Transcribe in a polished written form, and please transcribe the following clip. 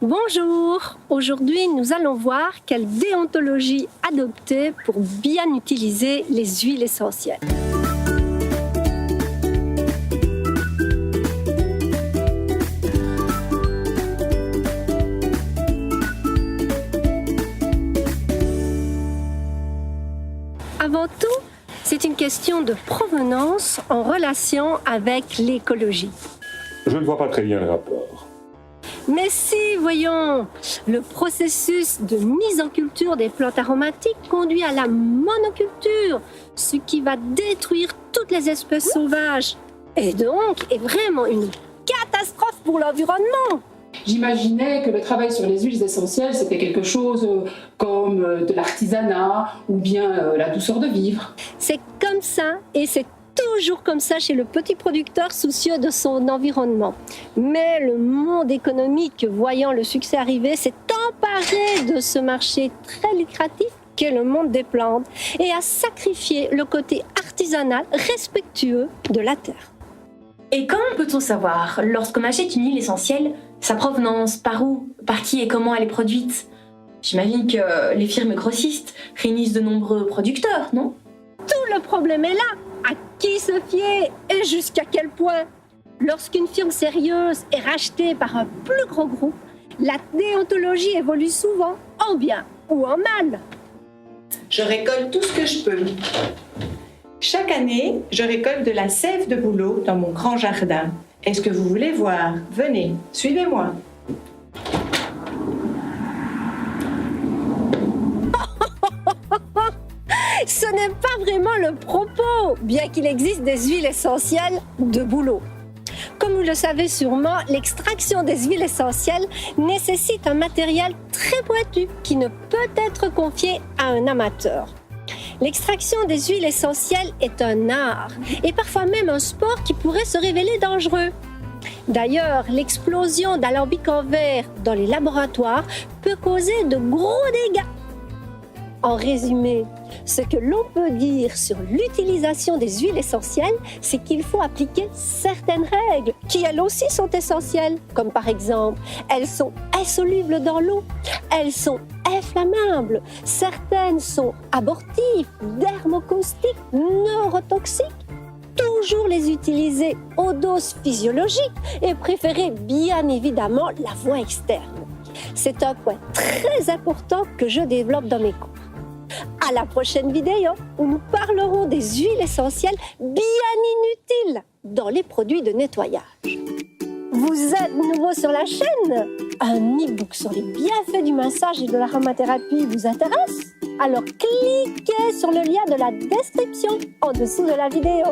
Bonjour, aujourd'hui nous allons voir quelle déontologie adopter pour bien utiliser les huiles essentielles. Avant tout, c'est une question de provenance en relation avec l'écologie. Je ne vois pas très bien le rapport. Mais si, voyons, le processus de mise en culture des plantes aromatiques conduit à la monoculture, ce qui va détruire toutes les espèces sauvages, et donc est vraiment une catastrophe pour l'environnement. J'imaginais que le travail sur les huiles essentielles, c'était quelque chose comme de l'artisanat ou bien la douceur de vivre. C'est comme ça, et c'est toujours comme ça chez le petit producteur soucieux de son environnement. Mais le monde économique, voyant le succès arriver, s'est emparé de ce marché très lucratif qu'est le monde des plantes et a sacrifié le côté artisanal respectueux de la terre. Et comment peut-on savoir, lorsqu'on achète une huile essentielle, sa provenance, par où, par qui et comment elle est produite? J'imagine que les firmes grossistes réunissent de nombreux producteurs, non? Tout le problème est là. À qui se fier et jusqu'à quel point? Lorsqu'une firme sérieuse est rachetée par un plus gros groupe, la déontologie évolue souvent en bien ou en mal. Je récolte tout ce que je peux. Chaque année, je récolte de la sève de bouleau dans mon grand jardin. Est-ce que vous voulez voir? Venez, suivez-moi. Ce n'est pas vraiment le propos, bien qu'il existe des huiles essentielles de bouleau. Comme vous le savez sûrement, l'extraction des huiles essentielles nécessite un matériel très pointu qui ne peut être confié à un amateur. L'extraction des huiles essentielles est un art et parfois même un sport qui pourrait se révéler dangereux. D'ailleurs, l'explosion d'alambics en verre dans les laboratoires peut causer de gros dégâts. En résumé, ce que l'on peut dire sur l'utilisation des huiles essentielles, c'est qu'il faut appliquer certaines règles qui elles aussi sont essentielles, comme par exemple, elles sont insolubles dans l'eau, elles sont inflammables, certaines sont abortives, dermocaustiques, neurotoxiques. Toujours les utiliser aux doses physiologiques et préférer bien évidemment la voie externe. C'est un point très important que je développe dans mes cours. À la prochaine vidéo où nous parlerons des huiles essentielles bien inutiles dans les produits de nettoyage. Vous êtes nouveau sur la chaîne? Un e-book sur les bienfaits du massage et de l'aromathérapie vous intéresse? Alors cliquez sur le lien de la description en dessous de la vidéo.